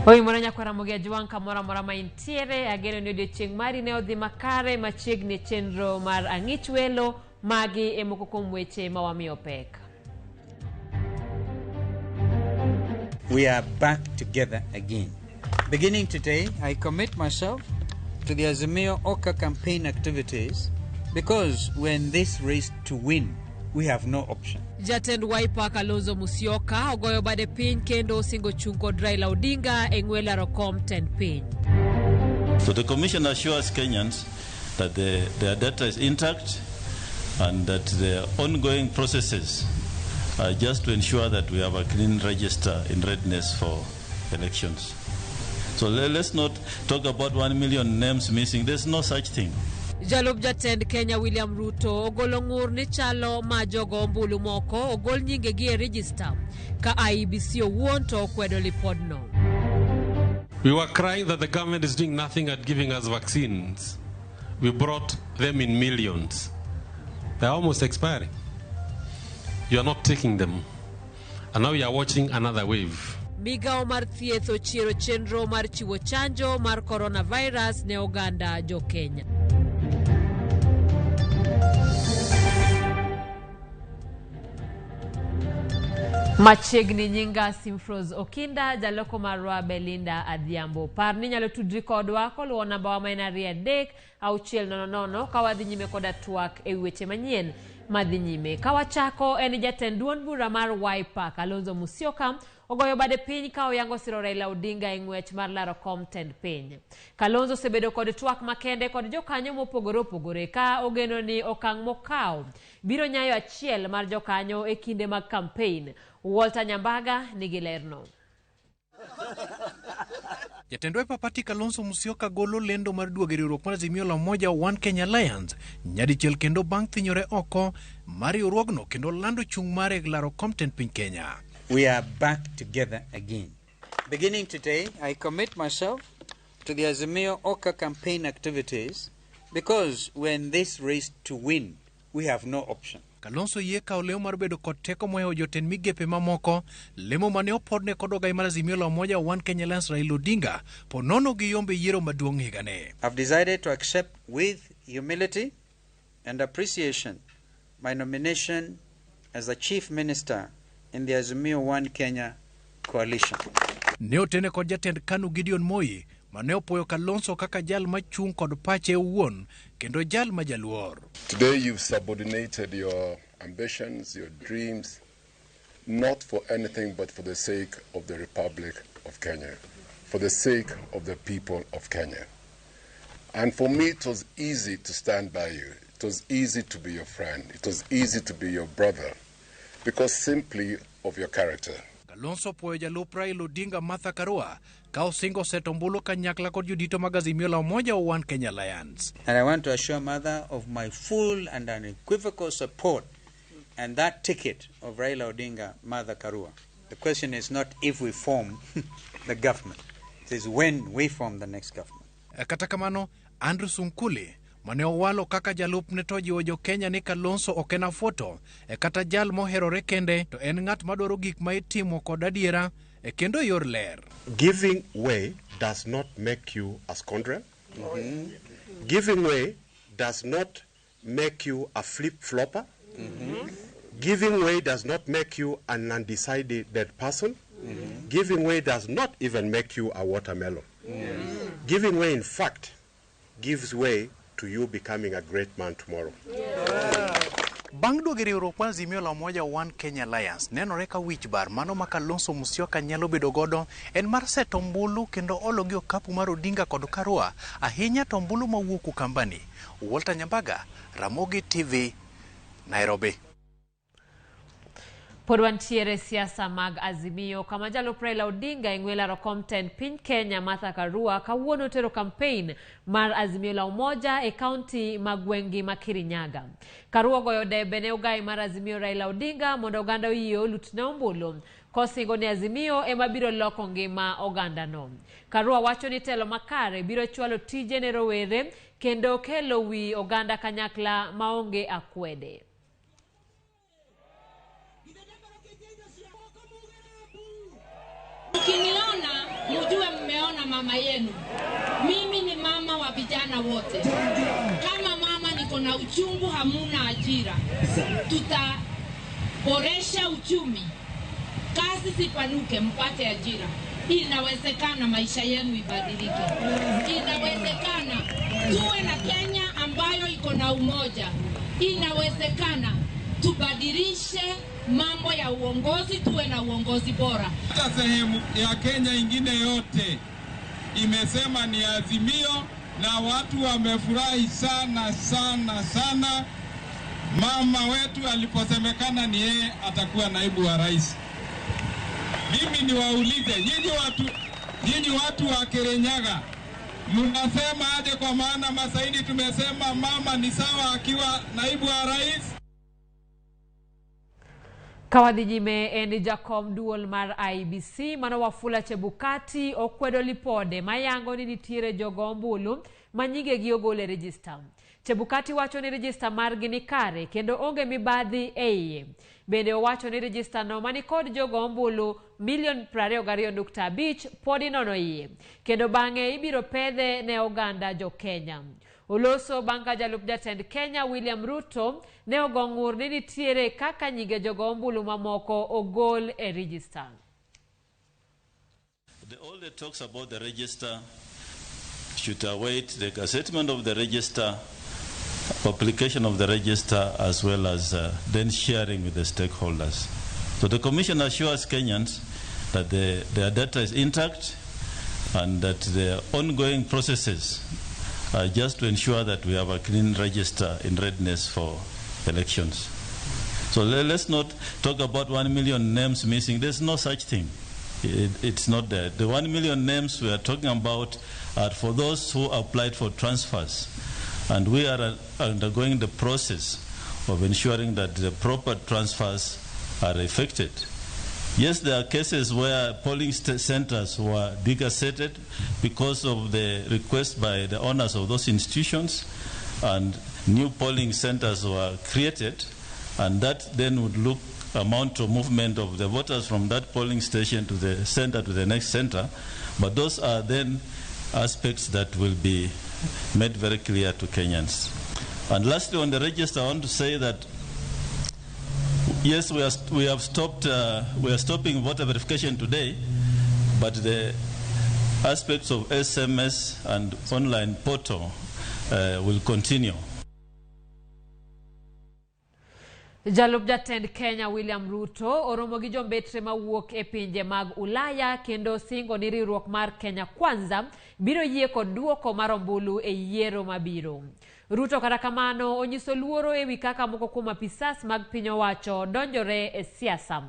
Oi moranya kwa Ramogi juang kamora mora maintiere ageno ni odiochieng' mari ne odhi makare machiegni chenro mar ang'ich welo magi emoko kuom weche mawamiyo pek. We are back together again. Beginning today, I commit myself to the Azimio Oka campaign activities because we're in this race to win. We have no option. Jatend Wiper Kalonzo Musyoka ogoyo bade piny kendo osingo chung kod Raila Odinga e ng'welo Rakom ten piny. So the Commission assures Kenyans that their data is intact and that the ongoing processes are just to ensure that we have a clean register in readiness for elections. So let's not talk about 1 million names missing. There's no such thing. Jalub jatend Kenya William Ruto ogolo ng'ur ni chalo ma jogo ombulu moko ogol nyingegi e register ka IEBC owuon to okwedo lipodno. We were crying that the government is doing nothing at giving us vaccines. We brought them in millions. They're almost expiring. You are not taking them. And now we are watching another wave. Migao mar thieth ochiero chenro mar chiwo chanjo mar coronavirus ne oganda jo Kenya. Machiegni nyinga Simfroz Okinda jaloko marwa Belinda Adhiambo. Par ni nyalo tudri kodwa koluwo namba wa mainari adek auchiel nono kawadhi nyime koda twak e weche manyien madhi nyime. Kawachako eni jatend duond bura mar Wiper Kalonzo Musyoka ogoyo bade piny ka oyango siro Raila Odinga e ng'wech mar Rakom ten piny. Kalonzo sebedo kod twak makende kod jokanyo mopogore opogore ka ogeno ni okang' mokaw biro nyayo achiel mar jokanyo e kinde mag campaign. Walter Nyambaga nigi lerno. Jatend Wiper Party Kalonzo Musyoka golo lendo mar duogo e riwruok mar Azimio la Umoja One Kenya Alliance nyadichiel kendo bang' thinyore oko mar riwruogno kendo lando chung' mare Rakom ten piny Kenya. We are back together again. Beginning today, I commit myself to the Azimio Oka campaign activities because we're in this race to win. We have no option. Kalonzo yie kao leo mar bedo kod teko mohewo jotend migepe mamoko lemo mane opodne kod ogai mar Azimio la Umoja One Kenya Alliance Raila Odinga ponono gi yombe yiero maduong' higane. I've decided to accept with humility and appreciation my nomination as the Chief Minister in the Azimio One Kenya coalition. Ne otene kod jatend KANU Gideon Moi mane opoyo Kalonzo kaka jal machung' kod pache owuon kendo jal majaluor. Today you've subordinated your ambitions, your dreams, not for anything but for the sake of the Republic of Kenya, for the sake of the people of Kenya. And for me it was easy to stand by you. It was easy to be your friend. It was easy to be your brother because simply of your character. Kalonzo poyo jalup Raila Odinga Martha Karua ka osingo setombulu kanyakla kod judito mag Azimio la Umoja One Kenya Alliance. And I want to assure Mother of my full and unequivocal support and that ticket of Raila Odinga, Martha Karua. The question is not if we form the government. It is when we form the next government. Kata kamano, Andrew Sunkuli mane owalo kaka jalup ne to jiwo jo Kenya ni Kalonzo okena foto kata jal moherore kende to en ng'at madwaro gik ma itimo kod adiera kendo yor ler. Giving way does not make you a scoundrel. Giving way does not make you a flip-flopper. Giving way does not make you an undecided person. Giving way does not even make you a watermelon. Giving way, in fact, gives way to you becoming a great man tomorrow. Bang' duogo e riwruok mar Azimio la Umoja One Kenya Alliance nenore ka wich bar mano ma Kalonzo Musyoka nyalo bedo godo en mar seto ombulu kendo olo gi okapu mar Odinga kod Karua ahinya to ombulu mawuok Ukambani. Walter Nyambaga, Ramogi TV, Nairobi. Pod wantiere siasa mag Azimio kama jalup Raila Odinga e ng'welo Rakom ten piny Kenya Martha Karua kawuono tero campaign mar Azimio la Umoja e kaunti magwengi ma Kirinyaga. Karua goyo debe ne ogai mar Azimio Raila Odinga mondo oganda oyie olutne ombulu kosingo ni Azimio ema biro loko ngima oganda no. Karua wacho ni telo makare biro chwalo tije ne rowere kendo kelo wi oganda kanyakla maonge akwede. Ukiniona mjue kama mama yenu. Mimi ni mama wa vijana wote. Kama mama niko na uchungu, hamuna ajira. Tutaboresha uchumi. Kazi zipanuke, mpate ajira. Inawezekana maisha yenu ibadilike. Inawezekana tuwe na Kenya ambayo iko na umoja. Inawezekana tubadilishe mambo ya uongozi, tuwe na uongozi bora. Hata sehemu ya Kenya ingine yote imesema ni azimio, na watu wamefurahi sana sana sana mama wetu aliposemekana ni yeye atakuwa naibu wa rais. Mimi niwaulize nyinyi watu wa Kirinyaga, mnasema aje? Kwa maana Masaini tumesema mama ni sawa akiwa naibu wa rais. Kawadhijime eni Jakom duol mar IBC mano Wafula Chebukati okwedo lipode mayango ni nitiere jogombulu manyige gi ogole register. Chebukati wacho ni register margi ni kare kendo onge mibadhi eiye. Bende owacho ni register no mani kod jogombulu 22.5 podi nono iye. Kendo bang'e ibiro pedhe ne oganda jo Kenya. Oloso banga jalup jatend Kenya William Ruto ne ogongur ni nitiere kaka nyige jogombulu mamoko ogol e register. All the talks about the register should await the gazettement of the register, publication of the register, as well as then sharing with the stakeholders. So the Commission assures Kenyans that their data is intact and that the ongoing processes are just to ensure that we have a clean register in readiness for elections. So let's not talk about 1 million names missing. There's no such thing. It's not there. The 1 million names we are talking about are for those who applied for transfers. And we are undergoing the process of ensuring that the proper transfers are effected. Yes, there are cases where polling centers were degazetted because of the request by the owners of those institutions, and new polling centers were created, and that then would amount to movement of the voters from that polling station to the center to the next center. But those are then aspects that will be made very clear to Kenyans. And lastly, on the register, I want to say that yes, we are stopping voter verification today, but the aspects of SMS and online portal will continue. Jalup jatend Kenya William Ruto oromo gi jombetre mawuok e pinje mag Ulaya kendo singo ni riwruok mar Kenya Kwanza biro yie kod duoko mar ombulu e yiero mabiro. Ruto kata kamano onyiso luoro ewi kaka moko kuom apisas mag piny owacho donjore e siasa.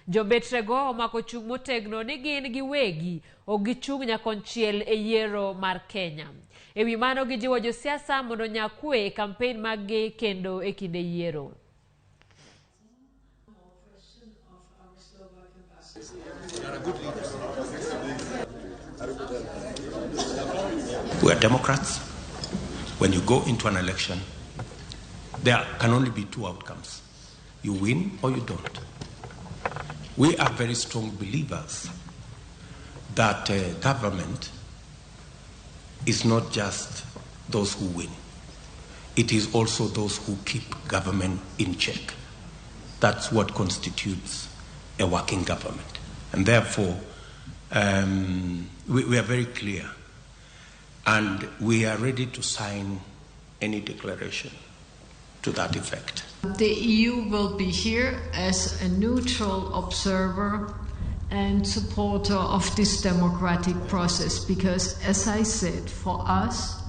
Jombetre go omako chung' motegno ni gin giwegi ok gichung' nyakonchiel e yiero mar Kenya. Ewi mano gijiwo josiasa mondo nyakwe kampen maggi kendo e kinde yiero. We are Democrats. When you go into an election, there can only be two outcomes. You win or you don't. We are very strong believers that government is not just those who win. It is also those who keep government in check. That's what constitutes a working government. And therefore, we are very clear. And we are ready to sign any declaration to that effect. The EU will be here as a neutral observer and supporter of this democratic process because, as I said, for us,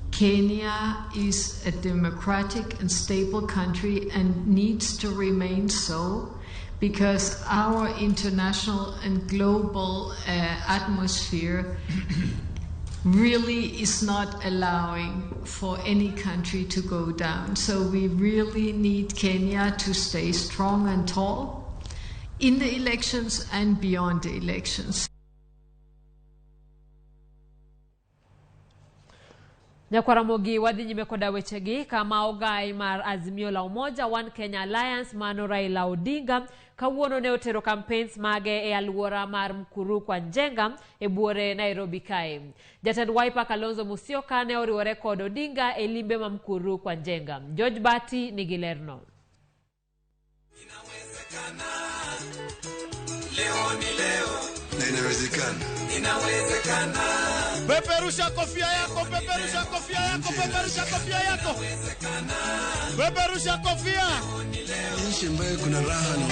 Kenya is a democratic and stable country and needs to remain so because our international and global atmosphere really is not allowing for any country to go down. So we really need Kenya to stay strong and tall in the elections and beyond the elections. Ramogi wadhi nyime koda wechegi kama ogai mar Azimio la Umoja One Kenya Alliance mano Raila Odinga kawuono ne otero campaigns mage e aluora mar Mkuru kwa Njenga e buore Nairobi kae. Jatend Wiper Kalonzo Musyoka ne oriwore kod Odinga e limbe ma Mkuru kwa Njenga. George Bati nigi lerno. Leo ni leo. Inawezekana. Inawezekana. Peperusha kofia yako, peperusha kofia yako, peperusha kofia yako. Peperusha kofia. Nchi ambayo kuna raha na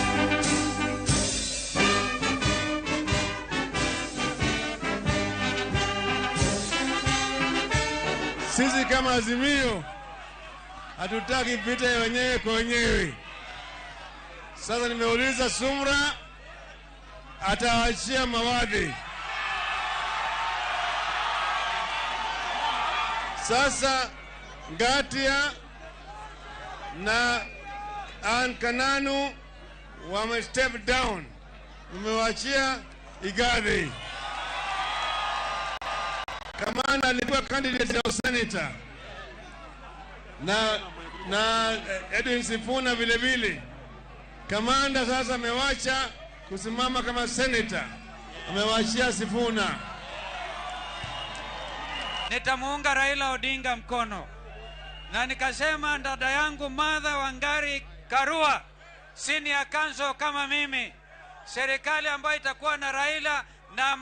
sisi kama Azimio hatutaki vita ya wenyewe kwa wenyewe. Sasa nimeuliza Sumra ataachia mawadhi. Sasa Ngatia na Kananu wame step down. Umewachia Igadhi. Kamanda alikuwa candidate ya senator. Na Edwin Sifuna vile vile. Kamanda sasa amewacha kusimama kama senator. Amewachia Sifuna. Nitamuunga Raila Odinga mkono. Na nikasema dada yangu Martha Wangari Karua, senior counsel kama mimi, serikali ambayo itakuwa na Raila na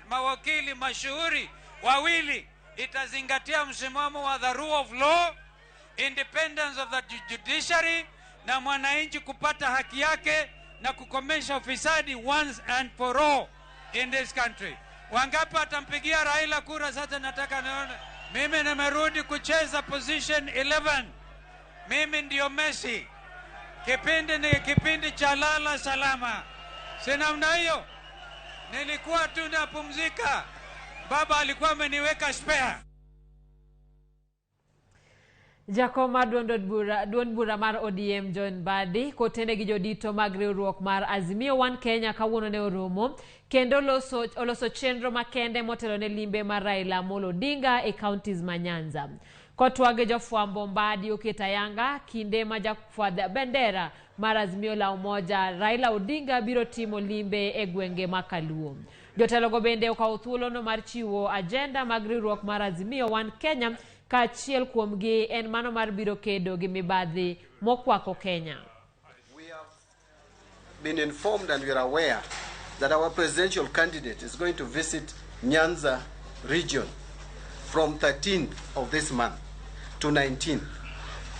mawakili mashuhuri wawili itazingatia msimamo wa the rule of law, independence of the judiciary na mwananchi kupata haki yake na kukomesha ufisadi once and for all in this country. Wangapi atampigia Raila kura? Sasa nataka nione. Mimi nimerudi kucheza position 11. Mimi ndio Messi. Kipindi ni kipindi cha lala salama. Sina mna hiyo. Nilikuwa tu napumzika. Baba alikuwa ameniweka spare. Jakoma duond bura mar ODM John Badi kotene gi jodito mag riwruok mar Azimio One Kenya kawuono ne oromo kendo oloso chenro makende motelo ne limbe mar Raila Amolo Odinga e counties ma Nyanza. Kotwage jofwambo Badi oketa yanga kinde ma jakfwadha bendera mar Azimio la Umoja Raila Odinga biro timo limbe e gwenge makaluo. Jotelogo bende okawo thuolono mar chiwo agenda mag riwruok mar Azimio One Kenya ka achiel kuomgi en mano mar biro kedo gi mibadhi mokwako Kenya. We have been informed and we are aware that our presidential candidate is going to visit Nyanza region from 13th of this month to 19th.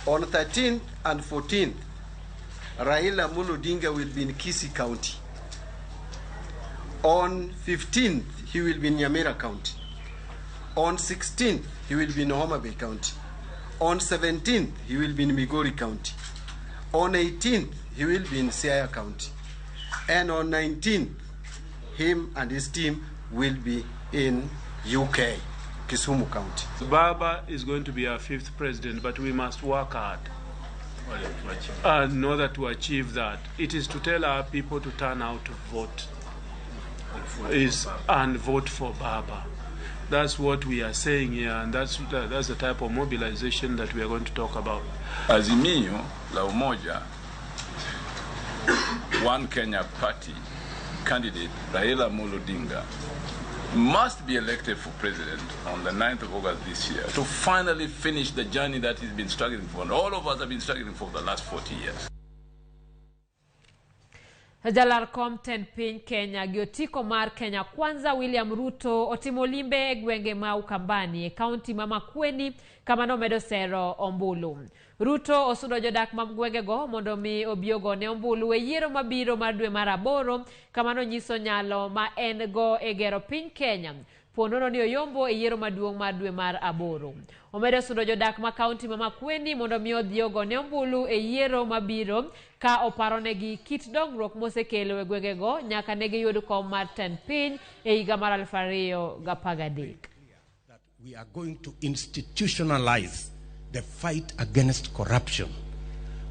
On 13th and 14th, Raila Amolo Odinga will be in Kisii County. On 15th, he will be in Nyamira County. On 16th, he will be in Homa Bay County. On 17th, he will be in Migori County. On 18th, he will be in Siaya County. And on 19th, him and his team will be in UK, Kisumu County. Baba is going to be our 5th president, but we must work hard in order to achieve that. It is to tell our people to turn out to vote and vote for Baba. That's what we are saying here, and that's the type of mobilization that we are going to talk about. Azimio la Umoja One Kenya Party candidate Raila Amolo Odinga must be elected for president on the 9th of August this year to finally finish the journey that he's been struggling for, and all of us have been struggling for the last 40 years. Jalar Compton piny Kenya giotiko mar Kenya Kwanza William Ruto otimo limbe e gwenge ma Ukambani e kaunti ma Makueni kama nomedo sero ombulu. Ruto osudo jodak ma gwengego mondo mi obiogo ne ombulu e yiero mabiro mar dwe mar 8 kama nonyiso nyalo ma en go e gero piny Kenya. Ponono ni oyombo e yiero maduong' mar dwe mar 8. Omedo sudo jodak ma kaunti ma Makueni mondo mi odhiogo ne ombulu e yiero mabiro ka oparonegi kit dongruok mosekelo e gwengego nyaka ne giyud kom mar ten piny e higa mar 2013. We are going to institutionalize the fight against corruption.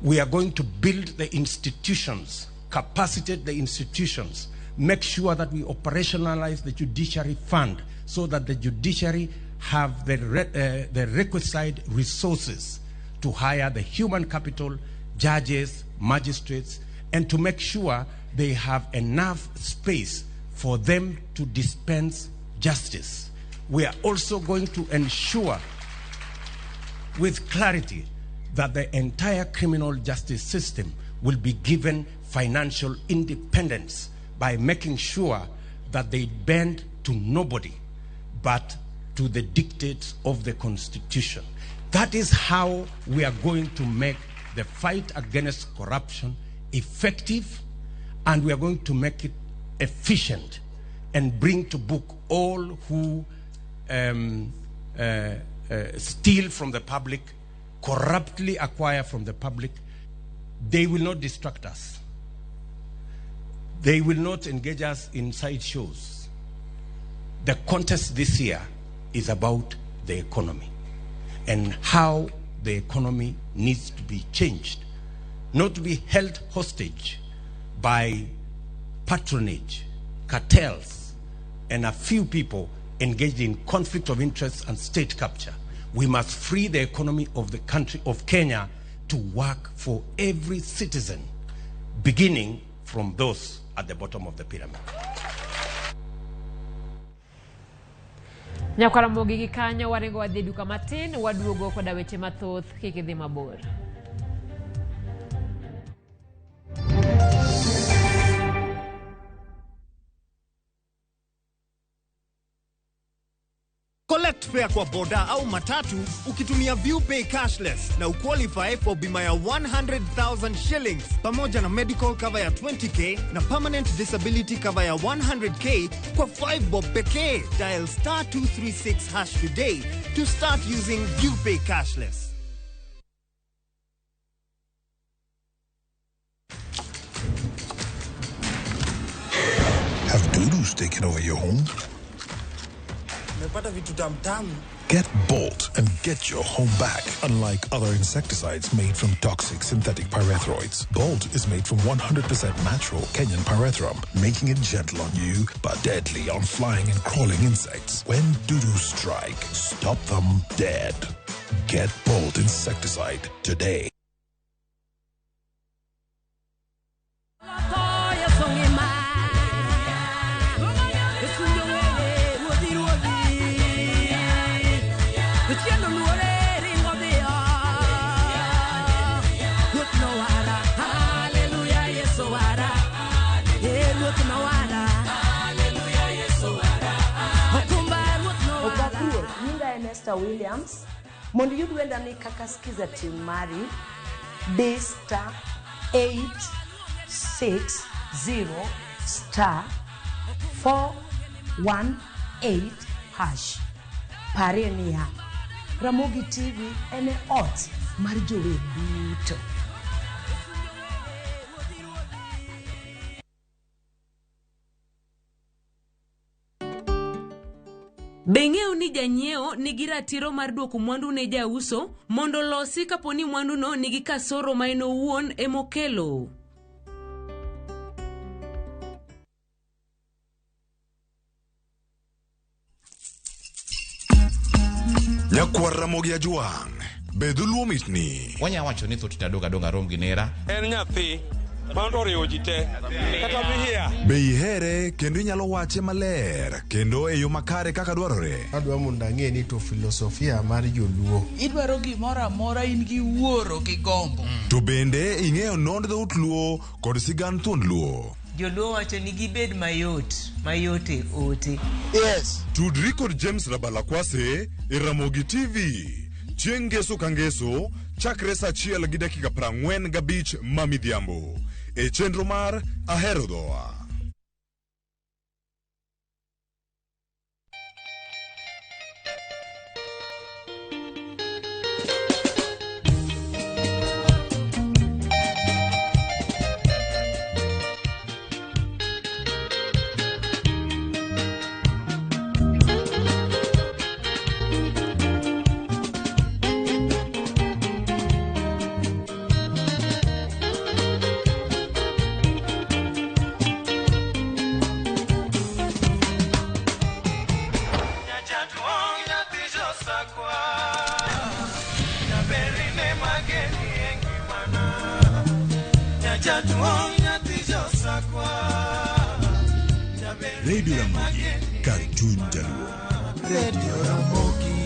We are going to build the institutions, capacitate the institutions, make sure that we operationalize the judiciary fund so that the judiciary have the requisite resources to hire the human capital, judges, magistrates, and to make sure they have enough space for them to dispense justice. We are also going to ensure with clarity that the entire criminal justice system will be given financial independence by making sure that they bend to nobody but to the dictates of the Constitution. That is how we are going to make the fight against corruption effective, and we are going to make it efficient and bring to book all who steal from the public, corruptly acquire from the public. They will not distract us. They will not engage us in side shows. The contest this year is about the economy and how the economy needs to be changed, not to be held hostage by patronage, cartels, and a few people engaged in conflict of interest and state capture. We must free the economy of the country of Kenya to work for every citizen, beginning from those at the bottom of the pyramid. Nyakara Ramogi gi kanyo waringo wadhi duka matin waduogo koda weche mathoth kik idhi mabor. Collect fare kwa boda au matatu ukitumia ViewPay cashless na uqualify for bima ya 100,000 shillings pamoja na medical cover ya 20k na permanent disability cover ya 100k kwa 5 bob pekee. Dial *236# today to start using ViewPay cashless. Have doodles taken over your home? Get Bolt and get your home back. Unlike other insecticides made from toxic synthetic pyrethroids, Bolt is made from 100% natural Kenyan pyrethrum, making it gentle on you but deadly on flying and crawling insects. When doo-doo strike, stop them dead. Get Bolt insecticide today. Williams, mondo yud wenda ni kaka skiza tim mari *860*418#. Pare niya Ramogi TV ene ot mar jower duto. Beng'eyo ni janyiewo nigi ratiro mar duoko mwandu ne jauso mondo losi kaponi mwandu no nigi kasoro ma en owuon emokelo. Nyakwar Ramogi ajuang, beduluo mitni. Wanya wacho ni thot donga rom gi nera. En nyathi mando riwo ji te kata mihia. Be ihere kendo inyalo wache maler kendo e yo makare kaka dwarore. Adwa mondo ang'e ni to filosofia mar joluo. Idwaro gimoro amora in gi wuoro gi gombo. To bende ing'eyo nond dhout luo kod sigand thuond luo. Joluo wacho ni gibed mayot e ote. Yes. Tudri kod James Rabalakwase e Ramogi TV. Chieng' ngeso ka ngeso chakre saa 1:45 mamidhiambo. E chenro mar Ahero Dhowa. Radio Ramogi, Kartun Jaluo. Radio Ramogi.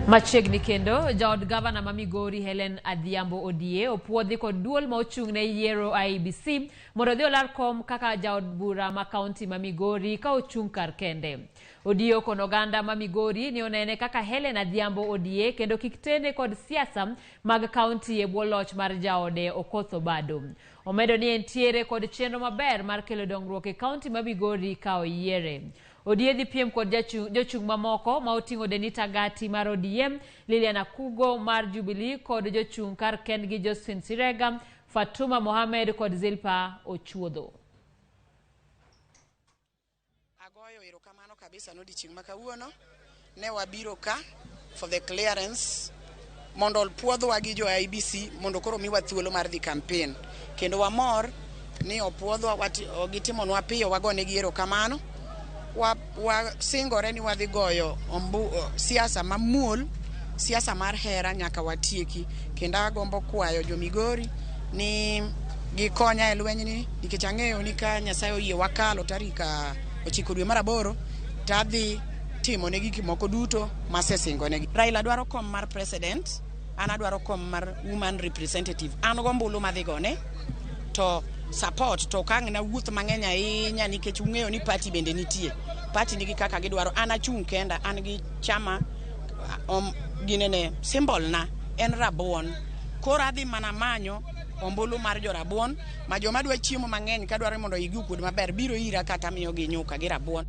Machiegni kendo jaod gavana ma Migori Helen Adhiambo Odie opuodhi kod duol ma ochung'ne yiero IEBC mondo dhi olar kom kaka jaod bura ma kaunti ma Migori ka ochung' kar kende. Odie kon oganda ma Migori ni onene kaka Helen Adhiambo Odie kendo kik tene kod siasa mag kaunti e bwo loch mar jaode Okoth Obado. Omedo ni entiere kod chenro maber mar kelo dongruok e kaunti ma Migori ka oyiere. Odie dhi piem kod jochung' mamoko ma oting'o Denita Gati mar ODM, Lilian Akugo mar Jubilee kod jochung' kar kendgi Josephine Sirega, Fatuma Mohamed kod Zilpa Ochuodho. Agoyo erokamano kabisa nodichieng' makawuono ne wabiro ka for the clearance mondo puodhwa gi jo IEBC mondo koro miwa thuolo mar dhi campaign kendo wamor ni opuodhwa gitimonwa piyo wagonegi erokamano. Singore ni wadhi goyo siasa mamuol, siasa mar hera nyaka watieki kendo agombo kwayo jo Migori ni gikonya e lwenyni nikech ang'eyo ni ka Nyasaye oyie wakalo tarik 9 dwe mar 8 tadhi timo ne gik moko duto masesingo ne. Raila dwaro kom mar president, ana dwaro kom mar woman representative. An gombulu madhi gone to support to kang' na wuoth mang'eny ahinya nikech ung'eyo ni party bende nitie. Party nigi kaka gidwaro, an achung' kenda, an gi chama ginene symbol na en rabuon. Koro adhi mana manyo ombulu mar jo rabuon ma joma dwa chiemo mang'eny ka dwaro mondo igi kuod maber biro ira kata miyo gi nyuka gi rabuon.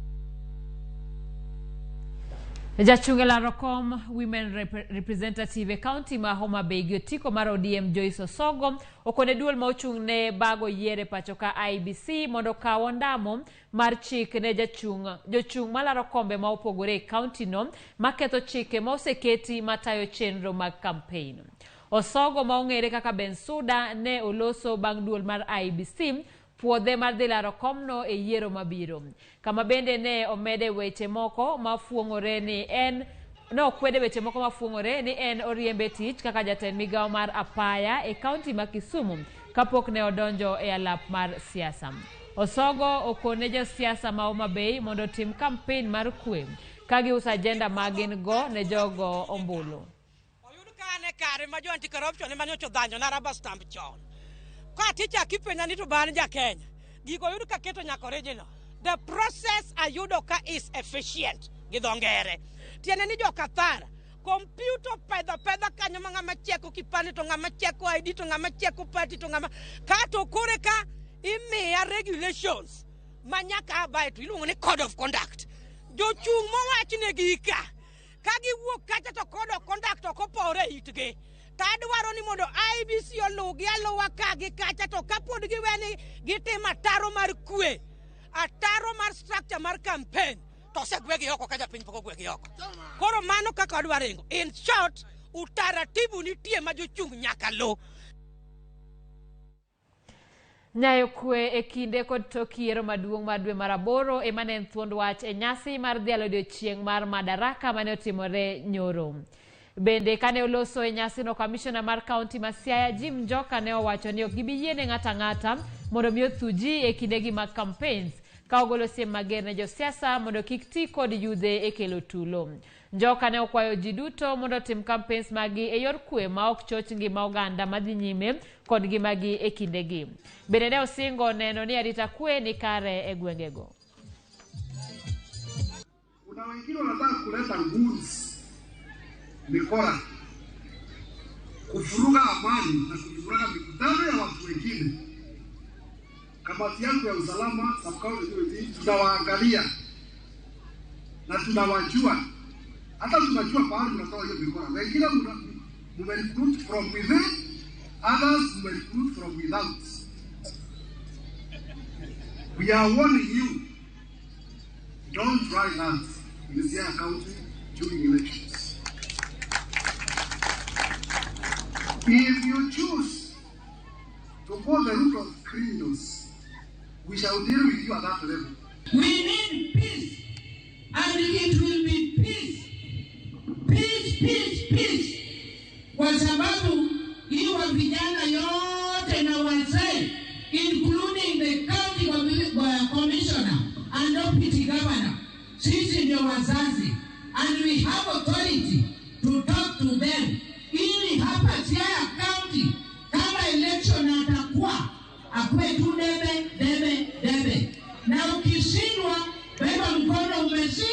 Jachung' laro kom women representative county ma Homa Bay Gotiko mar ODM Joyce Osogo okone duol ma ochung'ne bago yiere pacho ka IEBC mondo kawo ndamo mar chik ne jochung' malaro kombe ma opogore e county no maketho chike ma oseketi matayo chenro mag campaign. Osogo ma ong'ere kaka Bensuda ne oloso bang' duol mar IEBC puodhe mar dhi laro komno e yiero mabiro. Kama bende ne omede weche moko mafuong'ore ni en oriembe tich kaka jatend migawo mar apaya e kaunti ma Kisumu kapok ne odonjo e alap mar siasa. Osogo okone jo siasa ma Homa Bay mondo tim campaign mar kwe ka giuso agenda magin go ne jogo ombulu. Oyud kane kare ma jo anti corruption ema ne ochodhanyo na rubber stamp chon. Ka ticha kipenya ni to ban ja Kenya gigo yudo ka keto nyako region. The process ayudo ka is efficient gidongere tiene ni jo Qatar computer pedha kanyo ngama cheko kipande to ngama cheko ID to ngama cheko party to ngama ka to kore ka imiya regulations manyaka abai to iluongo ni code of conduct jochung' mowachne gika ka giwuok kacha to code of conduct okopore itgi. Tadwaro ni mondo IEBC olugi aluwa ka gi kacha to kapod giweni gitimo ataro mar kwe, ataro mar structure mar campaign to segwegi oko ka japiny pok ogwegi oko. Koro mano kaka adwaro ringo. In short, utaratibu nitie ma jochung' nyaka lu. Nyayo kwe e kinde kod tok yiero maduong' mar dwe mar 8 ema ne en thuond wach e nyasi mar dhialo odiechieng' mar Madaraka mane otimore nyoro. Bende kane oloso e nyasi no commissioner mar county ma Siaya Jim Njoka ne owacho ni ok gibi yiene ng'ata ng'ata mondo mi othuji e kindegi mag campaigns ka ogolo siem mager ne josiasa mondo kik ti kod yudhe e kelo tulo. Njoka ne okwayo ji duto mondo tim campaigns magi e yor kwe ma ok choch ngima oganda madhi nyime kod ngimagi e kindegi. Bende ne osingo neno ni arita kwe ni kare e gwengego. Kuna wengine wanataka kuleta goods mikora kufuruga amani na kufuruga mikutano ya watu wengine. Kamati yangu ya usalama sub-county tunawaangalia na tunawajua, hata tunajua pahali mnatoa hiyo mikora. Wengine mmerecruit from within, others mmerecruit from without. We are warning you, don't try that in Siaya County during elections. If you choose to go the route of criminals, we shall deal with you at that level. We need peace and and it will be peace. Peace, peace, peace. Kwa sababu hiyo vijana yote na wazee, including the county commissioner and deputy governor, sisi ndio wazazi, and we have authority to talk to them. Ili hapa Siaya County, kama election atakuwa, akwe tu debe. Na ukishindwa, beba mkono umesi.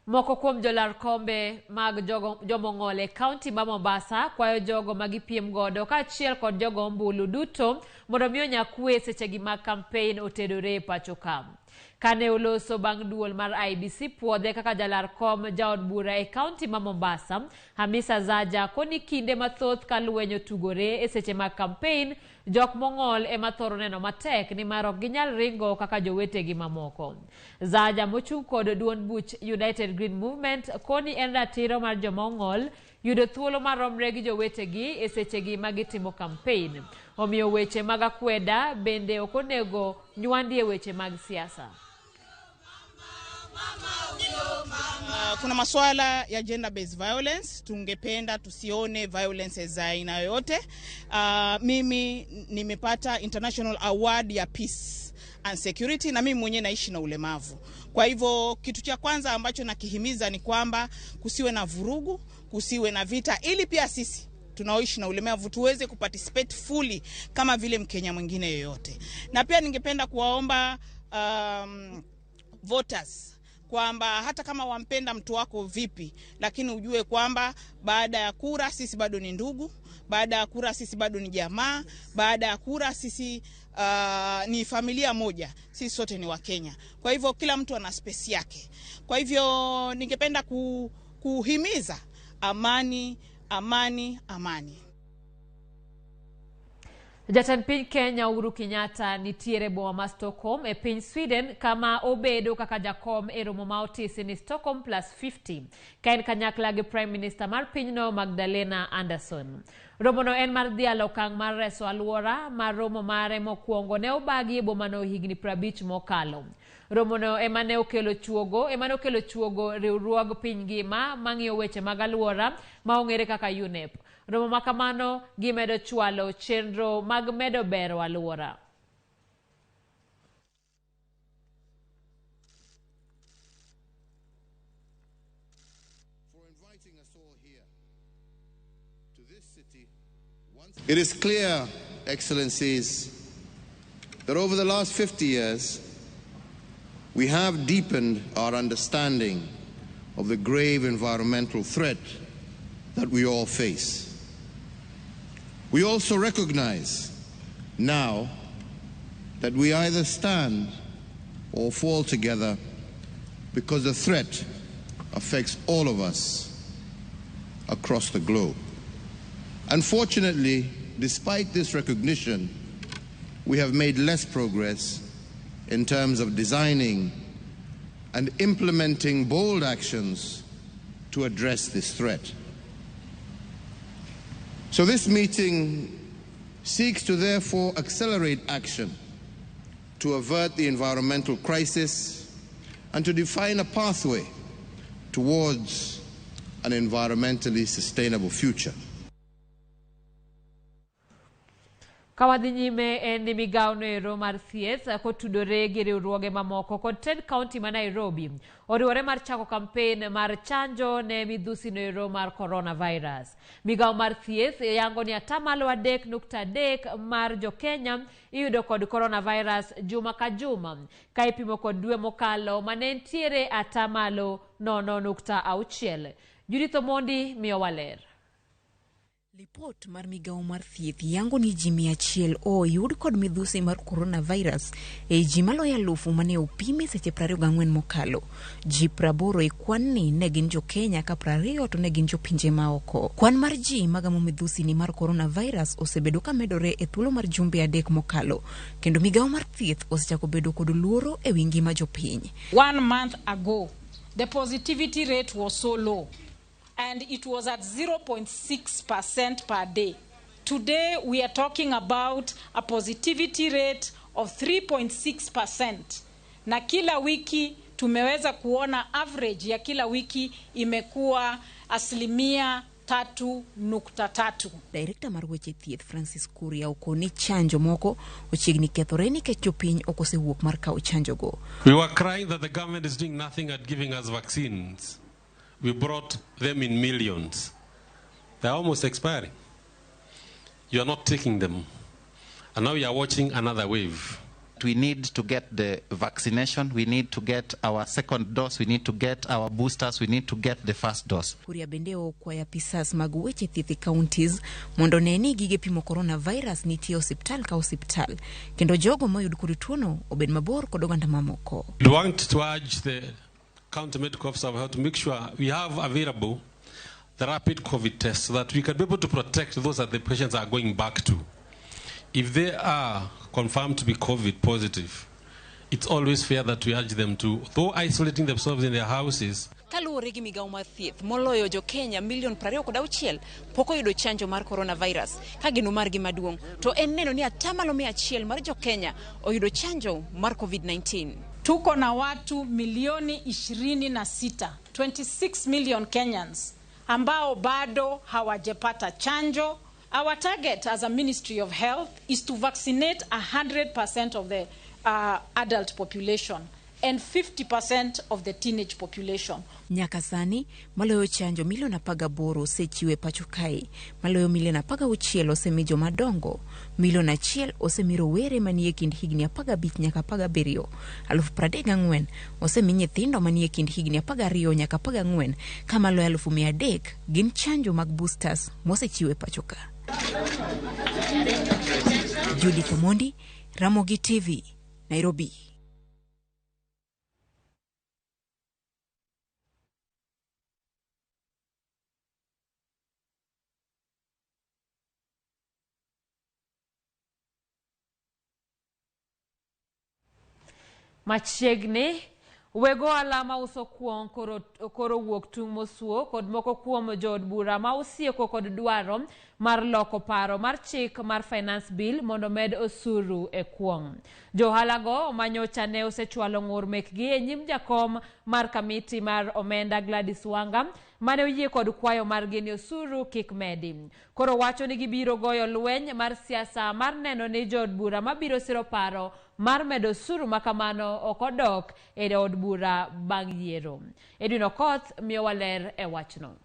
Moko kuom jolar kombe mag jomong'ole County ma Mombasa kwayo jogo magipiem godo kaachiel kod jogo ombulu duto mondo miyo nyakwe sechegi mag campaign otedore pacho ka. Kane oloso bang' duol mar IBC puodhe kaka jalar kom jaod bura e County ma Mombasa, Hamisa Zaja koni kinde mathoth ka lweny otugore e seche mag campaign, jok mong'ol ema thoro neno matek ni mar ok ginyal ringo kaka jowetegi mamoko. Zaja mochung' kod duond buch United Green Movement koni en ratiro mar joma ong'ol yudo thuolo maromre gi jowetegi e sechegi magitimo campaign. Omiyo weche mag akweda bende ok onego nywandi e weche mag siasa. Kuna masuala ya gender based violence, tungependa tusione violence za aina yoyote. Mimi nimepata international award ya peace and security na mimi mwenyewe naishi na ulemavu. Kwa hivyo kitu cha kwanza ambacho nakihimiza ni kwamba kusiwe na vurugu, kusiwe na vita, ili pia sisi tunaoishi na ulemavu tuweze kuparticipate fully kama vile Mkenya mwingine yoyote. Na pia ningependa kuwaomba voters kwamba hata kama wampenda mtu wako vipi, lakini ujue kwamba baada ya kura sisi bado ni ndugu, baada ya kura sisi bado ni jamaa, baada ya kura sisi ni familia moja, sisi sote ni Wakenya. Kwa hivyo kila mtu ana space yake. Kwa hivyo ningependa kuhimiza amani. Jatend piny Kenya Uhuru Kenyatta nitiere boma ma Stockholm e piny Sweden kama obedo kaka jakom e romo ma otisi ni Stockholm +50 ka en kanyakla gi Prime Minister mar pinyno Magdalena Andersson. Romono en mar dhialo okang' mar reso alwora mar romo mare mokwongo ne obagi e bomano higni 50 mokalo. Romono emane okelo chuogo riwruog piny ngima mang'iyo weche mag alwora ma ong'ere kaka UNEP. Romo makamano gimedo chwalo chenro mag medo bero alwora. It is clear, Excellencies, that over the last 50 years, we have deepened our understanding of the grave environmental threat that we all face. We also recognize now that we either stand or fall together because the threat affects all of us across the globe. Unfortunately, despite this recognition, we have made less progress in terms of designing and implementing bold actions to address this threat. So this meeting seeks to therefore accelerate action to avert the environmental crisis and to define a pathway towards an environmentally sustainable future. Kawadhi nyime en ni migawo noero mar thieth kotudore gi riwruoge mamoko kod Ted County ma Nairobi oriwore mar chako campaign mar chanjo ne midhusi noero mar coronavirus. Migawo mar thieth yango ni 3.3% mar jo-Kenya iyudo kod coronavirus juma ka juma ka ipimo kod dwe mokalo mane ntiere 0.6%. Judith Omondi miyo waler. Report mar migawo mar thieth yango ni ji 100 oyud kod midhusi mar coronavirus e ji maloyo 1000 mane opimi seche 24 mokalo. Ji 80 e kwan ni ne gin jo Kenya ka 20 to ne gin jo pinje maoko. Kwan mar ji magamo midhusi ni mar coronavirus osebedo ka medore e thuolo mar jumbe 3 mokalo. Kendo migawo mar thieth osechako bedo kod luoro e wi ngima jopiny. 1 month ago, the positivity rate was so low, and it was at 0.6% per day. Today, we are talking about a positivity rate of 3.6%. na kila wiki tumeweza kuona average ya kila wiki imekuwa 3.3. Director mar weche thieth Francis Kuria okoni chanjo moko ochiegni kethore nikech jopiny okosewuok mar kawo chanjo go. We were crying that the government is doing nothing at giving us vaccines. We brought them in millions. They're almost expiring. You are not taking them. And now we are watching another wave. We need to get the vaccination. We need to get our second dose. We need to get our boosters. We need to get the first dose. Kuria bende okwaya pisas mag weche thieth counties mondo neni gige pimo coronavirus nitie osiptal ka osiptal. Kendo jogo moyud kod tuono obed mabor kod oganda mamoko. We want to urge the county medical officer how to make sure we have available the rapid COVID test so that we can be able to protect those that the patients are going back to. If they are confirmed to be COVID positive, it's always fair that we urge them to, though isolating themselves in their houses. Kaluwore gi migawo mar thieth, moloyo jo Kenya 26,000,000 pok oyudo chanjo mar coronavirus. Ka geno margi maduong' to en neno ni 100% mar jo Kenya oyudo chanjo mar COVID-19. Tuko na watu milioni 26, 26 million Kenyans ambao bado hawajapata chanjo. Our target as a Ministry of Health is to vaccinate 100% of the adult population and 50% of the teenage population. Nyaka sani, maloyo chanjo milion 18 osechiwe pacho kae. Maloyo milion 16 osemi joma dongo. Milion 1 osemi rowere manie kind higni 15 nyaka 17. 34,000 osemi nyithindo manie kind higni 12 nyaka 14. Ka maloyo 300 gin chanjo mag boosters mosechiwe pacho ka. Judith Omondi, Ramogi TV, Nairobi. Machiegni wego alama uso kuong koro wuok tung mosuo kod moko kuom jood bura ma usieko kod dwaro mar loko paro mar chik mar finance bill mondo med osuru e kuong. Johalago manyocha ne osechwalo ng'ur mekgi e nyim jakom mar kamiti mar omenda Gladys Wanga mane oyie kod kwayo mar geni osuru kik medi. Koro wacho ni gibiro goyo lweny mar siasa mar neno ni jood bura mabiro siro paro mar medo osuru makamano okodok e od bura bang' yiero. Edwin Okoth miyo waler e wachno.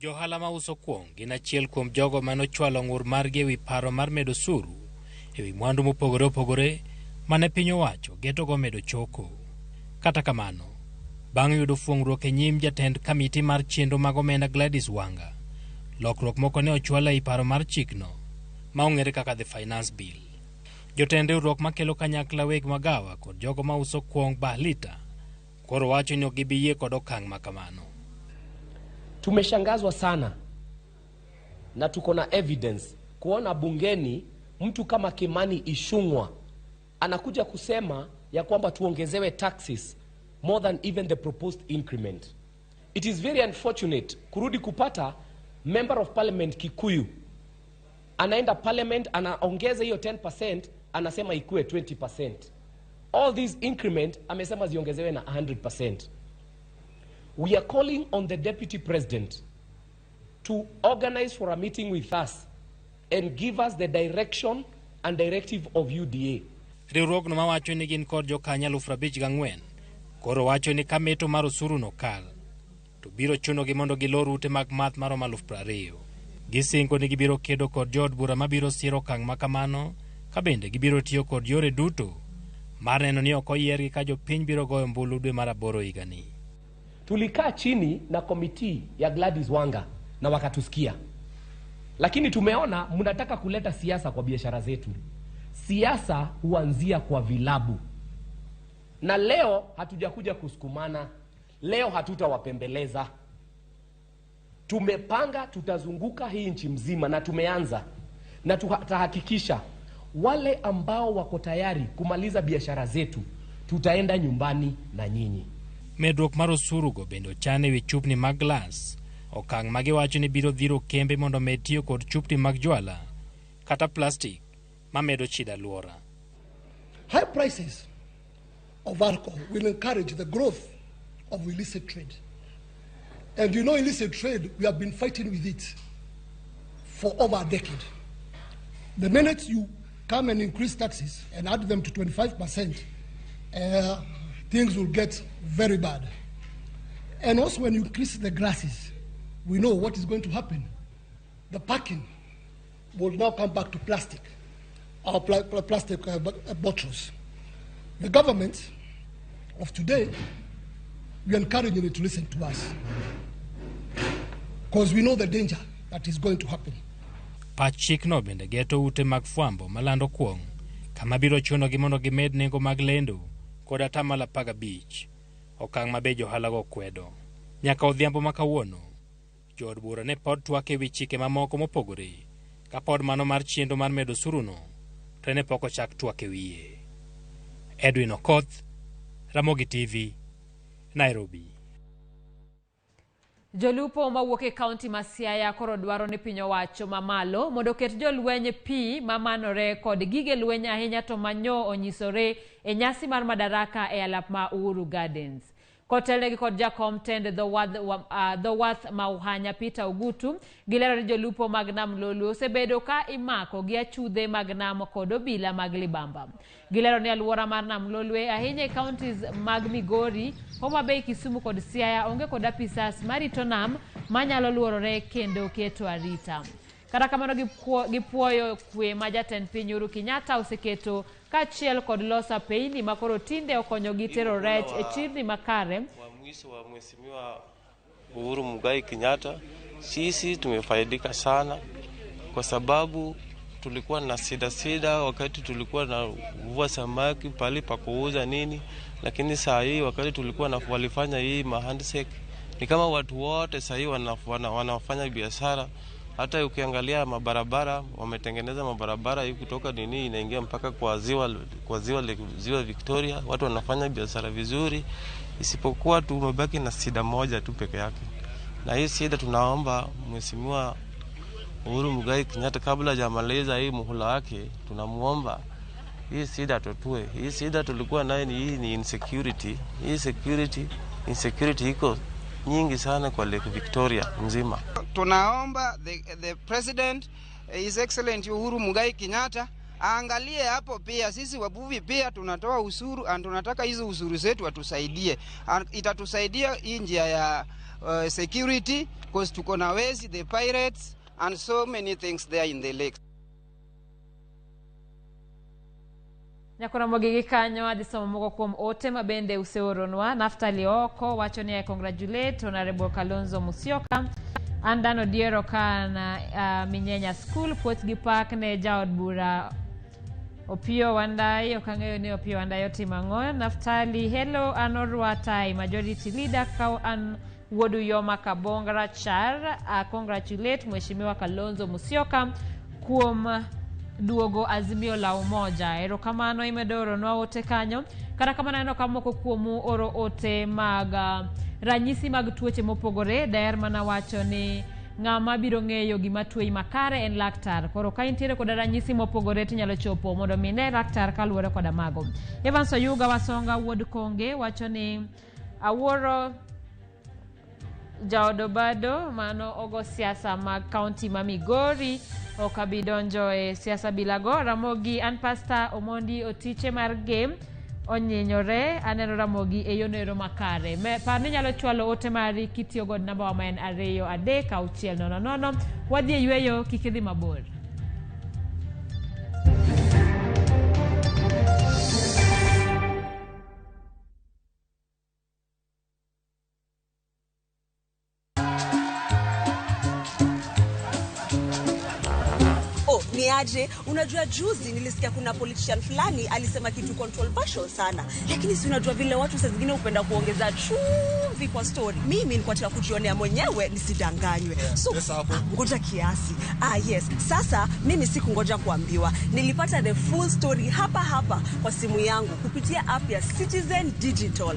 Johala ma uso kuong gin achiel kuom jogo manochwalo ng'ur margi ewi paro mar medo osuru ewi mwandu mopogore opogore mane piny owacho getogo medo choko. Kata kamano, bang' yudo fuong'ruok e nyim jatend kamiti mar chenro mag omenda Gladys Wanga, lokruok moko ne ochwal ei paro mar chikno ma ong'ere kaka the finance bill. Jotend riwruok makelo kanyakla weg magawa kod jogo ma uso kuong Bahlita koro wacho ni ok gibiyie kod okang' makamano. Tumeshangazwa sana na tuko na evidence kuona bungeni mtu kama Kimani Ichung'wah anakuja kusema ya kwamba tuongezewe taxes more than even the proposed increment. It is very unfortunate kurudi kupata member of parliament Kikuyu anaenda parliament anaongeza hiyo 10%, anasema ikue 20%. All these increment amesema ziongezewe na 100%. We are calling on the Deputy President to organize for a meeting with us and give us the direction and directive of UDA. Riwruogno ma wacho ni gin kod jokanya 54,000 koro wacho ni kameto mar osuru no kal to biro chunogi mondo gilor ute mag math maromo 20,000. Gisingo ni gibiro kedo kod jood bura mabiro siro okang' makamano ka bende gibiro tiyo kod yore duto mar neno ni ok oyiergi ka jopiny biro goyo mbulu dwe mar 8 higani. Tulikaa chini na komiti ya Gladys Wanga na wakatusikia. Lakini tumeona mnataka kuleta siasa kwa biashara zetu. Siasa huanzia kwa vilabu. Na leo hatujakuja kusukumana. Leo hatutawapembeleza. Tumepanga tutazunguka hii nchi mzima na tumeanza. Na tutahakikisha wale ambao wako tayari kumaliza biashara zetu tutaenda nyumbani na nyinyi. Medruok mar osuru go bende ochane wi chupni mag glass, okang' ma giwacho ni biro dhiro kembe mondo med tiyo kod chupni mag jwala kata plastic ma medo chida luora. High prices of alcohol will encourage the growth of illicit trade. And you know, illicit trade, we have been fighting with it for over a decade. The minute you come and increase taxes and add them to 25%, things will get very bad. And also when you increase the grasses, we know what is going to happen. The packing will now come back to plastic, our plastic bottles. The government of today, we are encouraging it to listen to us, because we know the danger that is going to happen. Pach chikno bende geto ute mag fwambo malando kuong, kama biro chuno gi mondo gimed nengo mag lendo kod atamalo 15, okang' mabe johala kwedo. Nyaka odhiambo ma kawuono, jood bura ne pod twak ewi chike mamoko mopogore, ka pod mano mar chiendo mar medo suruno to ne pok ochak twak e wiye. Edwin Okoth, Ramogi TV, Nairobi. Jolupo mawuok e kaunti ma Siaya koro dwaro ni piny owacho mamalo mondo ket jolweny pi mamanore kod gige lweny ahinya to manyo onyisore e nyasi mar Madaraka e alap ma Uhuru Gardens. Kotelegi kod jakom tend the Wath Mauhanya Peter Ogutu gilero ni jolupo mag nam Lolwe osebedo ka imako gi achudhe mag nam kod obila mag libamba. Gilero ni alwora mar nam Lolwe ahinya e counties mag Migori, Homa Bay, Kisumu kod Siaya onge kod apisas marito nam manyalo luorore kendo keto arita. Kata kamano gipuoyo kwe ma jatend piny Uhuru Kenyatta oseketo kachiel kod losa peini makoro tinde okonyo gi tero rech e chirni makare. Wa mwisho wa mheshimiwa Uhuru Muigai Kenyatta, sisi tumefaidika sana kwa sababu tulikuwa na sida wakati tulikuwa na vua samaki pale pa kuuza nini, lakini saa hii wakati tulikuwa walifanya hii handshake ni kama watu wote saa hii wanafanya biashara. Hata ukiangalia mabarabara, wametengeneza mabarabara hii kutoka nini inaingia mpaka kwa ziwa Victoria. Watu wanafanya biashara vizuri, isipokuwa tumebaki na sida moja tu peke yake. Na hii sida tunaomba mheshimiwa Uhuru Muigai Kenyatta kabla hajamaliza hii muhula wake, tunamuomba hii sida tutue. Hii sida tulikuwa nayo ni insecurity. Hii insecurity iko nyingi sana kwa Lake Victoria mzima. Tunaomba the president, His Excellency Uhuru Muigai Kenyatta aangalie hapo pia. Sisi wavuvi pia tunatoa usuru, and tunataka hizo usuru zetu atusaidie. Itatusaidia hii njia ya security, because tuko na wezi, the pirates and so many things there in the lake. Nyakona mogigi kanyo adhisomo moko kuom ote mabende useoronwa. Naftali Oko wacho ni congratulate Honorable Kalonzo Musyoka. Andano diero kana Minyenya School puoth gi pak ne jaod bura Opio Wandai. Okang'eyo ni Opio Wandai otimo ang'o. Naftali, hello, Anorwatai majority leader ka an wuodu Yoma Kabongra Char. Congratulate Mheshimiwa Kalonzo Musyoka kuom duogo Azimio la Umoja. Erokamano imedoro nwa ote kanyo. Kata kamano eno kamoko kuomu oro ote mag ranyisi mag tuoche mopogore. Daer mana wacho ni ng'ama biro ng'eyo gima tuoi makare en laktar. Koro ka intiere kod ranyisi mopogore tinyalo chopo mondo mine laktar kaluwore kod mago. Evans Oyuga Wasonga wuod Konge wacho ni awuoro jaodobado mano ogo siasa mag kaunti ma Migori okabidonjo e siasa bilago. Ramogi an pasta Omondi otiche mar game onyinyore. Aneno Ramogi e yonero makare. Parni nyalo chwalo ote mari kitiyo god namba wa maen 23600. Wadhi e yweyo kikidhi mabor. Niaje, unajua juzi nilisikia kuna politician fulani alisema kitu controversial sana, lakini si unajua vile watu saa zingine upenda kuongeza chumvi kwa story. Mimi nilikuwa nataka kujionea mwenyewe nisidanganywe. So ngoja kiasi. Yes, sasa mimi sikungoja kuambiwa. Nilipata the full story hapa kwa simu yangu kupitia app ya Citizen Digital.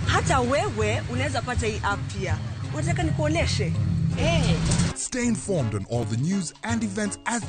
Hata wewe unaweza pata hii app pia. Unataka nikuoneshe? Stay informed on all the news and events as